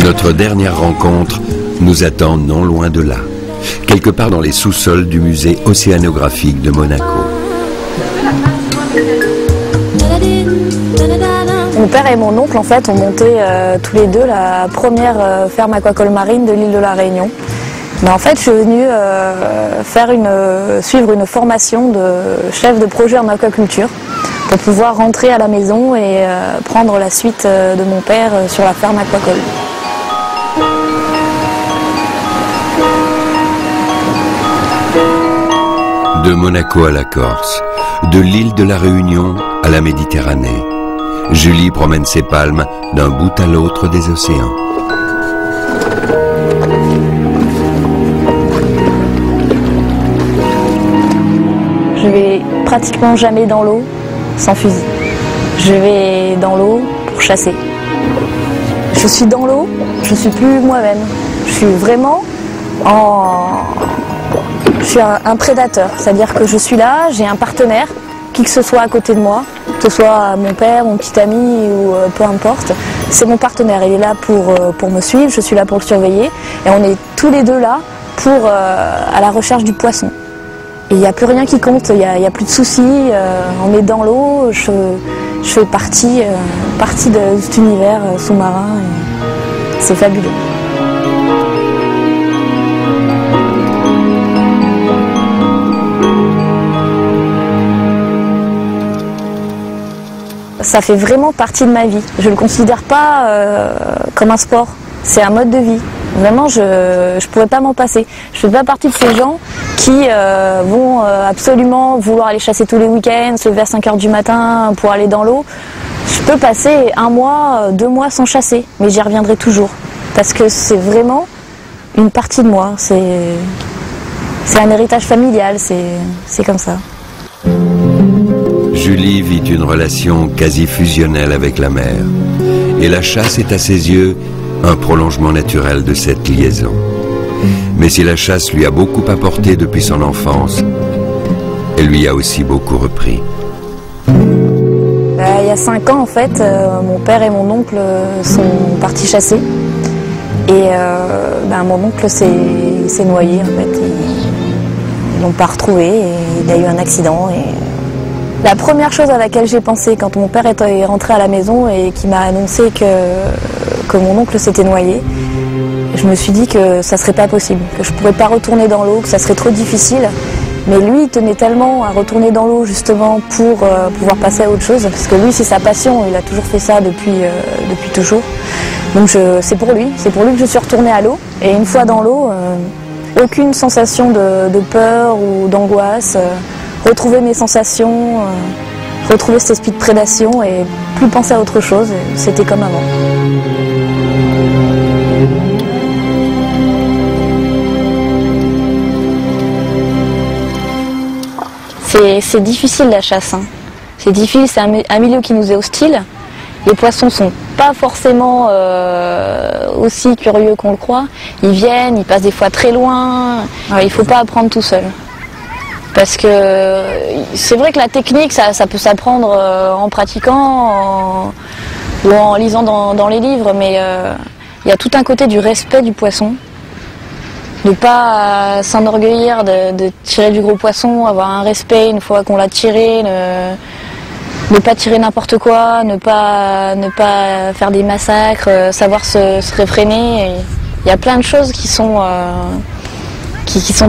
Notre dernière rencontre nous attend non loin de là, quelque part dans les sous-sols du musée océanographique de Monaco. Mon père et mon oncle en fait ont monté tous les deux la première ferme aquacole marine de l'île de la Réunion. Mais en fait je suis venue suivre une formation de chef de projet en aquaculture pour pouvoir rentrer à la maison et prendre la suite de mon père sur la ferme aquacole. De Monaco à la Corse, de l'île de la Réunion à la Méditerranée, Julie promène ses palmes d'un bout à l'autre des océans. Je vais pratiquement jamais dans l'eau sans fusil. Je vais dans l'eau pour chasser. Je suis dans l'eau, je suis plus moi-même. Je suis vraiment Je suis un prédateur, c'est-à-dire que je suis là, j'ai un partenaire, qui que ce soit à côté de moi, que ce soit mon père, mon petit ami ou peu importe, c'est mon partenaire. Il est là pour me suivre, je suis là pour le surveiller et on est tous les deux là à la recherche du poisson. Et il n'y a plus rien qui compte, il n'y a plus de soucis, on est dans l'eau, je fais partie de cet univers sous-marin et c'est fabuleux. Ça fait vraiment partie de ma vie. Je ne le considère pas comme un sport, c'est un mode de vie. Vraiment, je ne pourrais pas m'en passer. Je ne fais pas partie de ces gens qui vont absolument vouloir aller chasser tous les week-ends, se lever à 5 h du matin pour aller dans l'eau. Je peux passer 1 mois, 2 mois sans chasser, mais j'y reviendrai toujours. Parce que c'est vraiment une partie de moi. C'est un héritage familial, c'est comme ça. Julie vit une relation quasi fusionnelle avec la mer. Et la chasse est à ses yeux un prolongement naturel de cette liaison. Mais si la chasse lui a beaucoup apporté depuis son enfance, elle lui a aussi beaucoup repris. Il y a 5 ans, en fait, mon père et mon oncle sont partis chasser. Et mon oncle s'est noyé, en fait. Ils l'ont pas retrouvé et il a eu un accident. La première chose à laquelle j'ai pensé quand mon père est rentré à la maison et qui m'a annoncé que mon oncle s'était noyé, je me suis dit que ça serait pas possible, que je pourrais pas retourner dans l'eau, que ça serait trop difficile. Mais lui, il tenait tellement à retourner dans l'eau justement pour pouvoir passer à autre chose, parce que lui, c'est sa passion, il a toujours fait ça depuis toujours. Donc c'est pour lui que je suis retournée à l'eau. Et une fois dans l'eau, aucune sensation de peur ou d'angoisse. Retrouver mes sensations, retrouver cet esprit de prédation et plus penser à autre chose, c'était comme avant. C'est difficile la chasse, hein. C'est difficile, c'est un milieu qui nous est hostile. Les poissons sont pas forcément aussi curieux qu'on le croit. Ils viennent, ils passent des fois très loin. Alors, il ne faut pas apprendre tout seul. Parce que c'est vrai que la technique, ça peut s'apprendre en pratiquant ou en lisant dans les livres, mais il y a tout un côté du respect du poisson. Ne pas s'enorgueillir de tirer du gros poisson, avoir un respect une fois qu'on l'a tiré, ne pas tirer n'importe quoi, ne pas faire des massacres, savoir se réfréner. Il y a plein de choses qui sont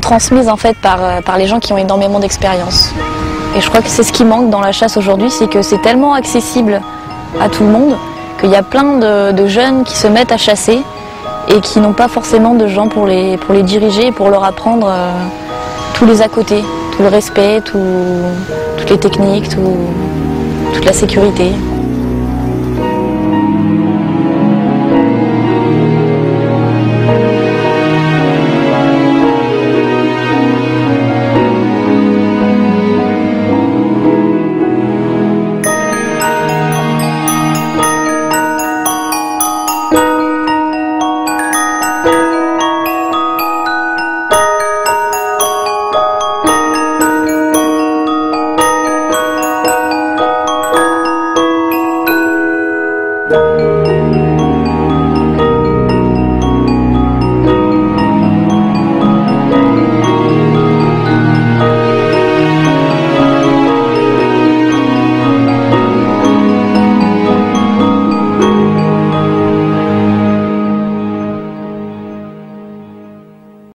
transmises en fait par les gens qui ont énormément d'expérience. Et je crois que c'est ce qui manque dans la chasse aujourd'hui, c'est que c'est tellement accessible à tout le monde qu'il y a plein de jeunes qui se mettent à chasser et qui n'ont pas forcément de gens pour les diriger, pour leur apprendre tous les à côté, tout le respect, toutes les techniques, toute la sécurité.